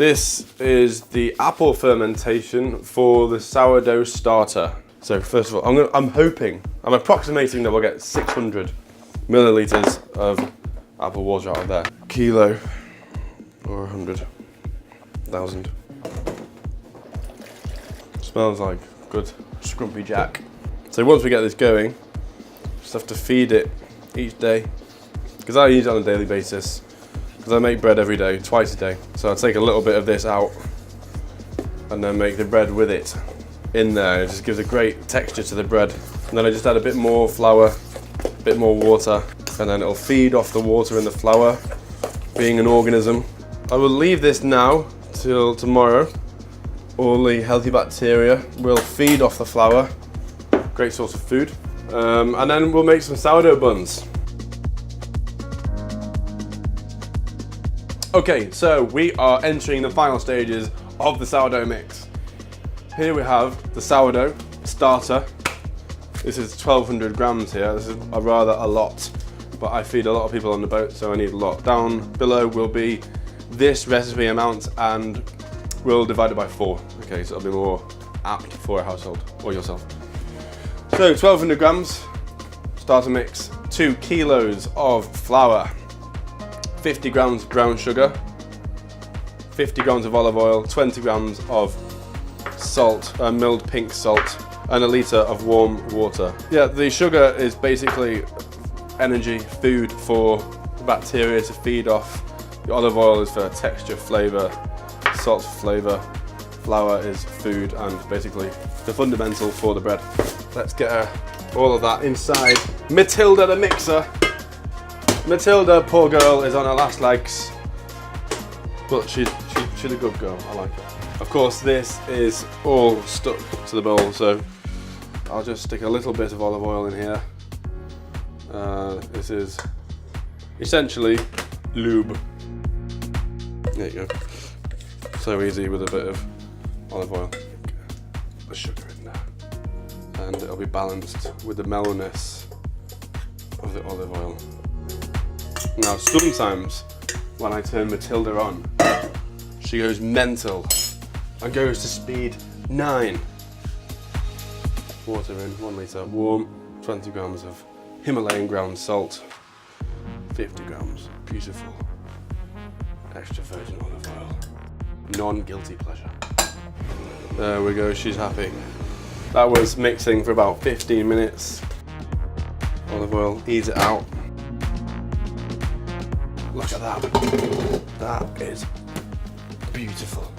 This is the apple fermentation for the sourdough starter. So first of all, I'm approximating that we'll get 600 milliliters of apple water out of there. Kilo or 100,000. Smells like good scrumpy jack. So once we get this going, just have to feed it each day, because I use it on a daily basis, because I make bread every day, twice a day. So I take a little bit of this out and then make the bread with it in there. It just gives a great texture to the bread. And then I just add a bit more flour, a bit more water, and then it'll feed off the water in the flour, being an organism. I will leave this now till tomorrow. All the healthy bacteria will feed off the flour. Great source of food. And then we'll make some sourdough buns. Okay, so we are entering the final stages of the sourdough mix. Here we have the sourdough starter. This is 1,200 grams here. This is a lot, but I feed a lot of people on the boat, so I need a lot. Down below will be this recipe amount, and we'll divide it by 4. Okay, so it'll be more apt for a household or yourself. So 1,200 grams starter mix, 2 kilos of flour, 50 grams brown sugar, 50 grams of olive oil, 20 grams of salt, milled pink salt, and a litre of warm water. Yeah, the sugar is basically energy, food for the bacteria to feed off. The olive oil is for texture, flavour, salt for flavour, flour is food and basically the fundamental for the bread. Let's get all of that inside Matilda the mixer. Matilda, poor girl, is on her last legs, but she's a good girl. I like it. Of course, this is all stuck to the bowl, so I'll just stick a little bit of olive oil in here. This is essentially lube. There you go. So easy with a bit of olive oil. Get the sugar in there, and it'll be balanced with the mellowness of the olive oil. Now, sometimes when I turn Matilda on, she goes mental and goes to speed 9. Water in, 1 litre, warm, 20 grams of Himalayan ground salt, 50 grams, beautiful, extra virgin olive oil, non-guilty pleasure. There we go, she's happy. That was mixing for about 15 minutes. Olive oil, ease it out. Look at that. That is beautiful.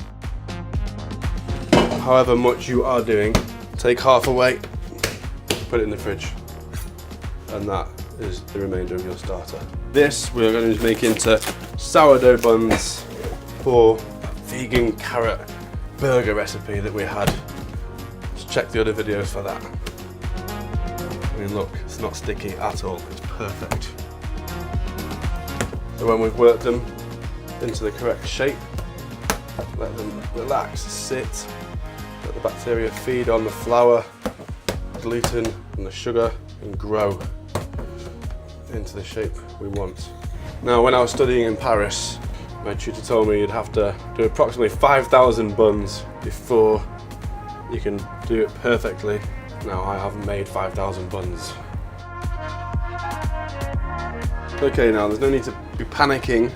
However much you are doing, take half away, put it in the fridge, and that is the remainder of your starter. This we're going to make into sourdough buns for a vegan carrot burger recipe that we had. Just check the other videos for that. I mean, look, it's not sticky at all, it's perfect. So when we've worked them into the correct shape, let them relax, sit, let the bacteria feed on the flour, gluten and the sugar and grow into the shape we want. Now, when I was studying in Paris, my tutor told me you'd have to do approximately 5,000 buns before you can do it perfectly. Now, I haven't made 5,000 buns. Okay, now there's no need to be panicking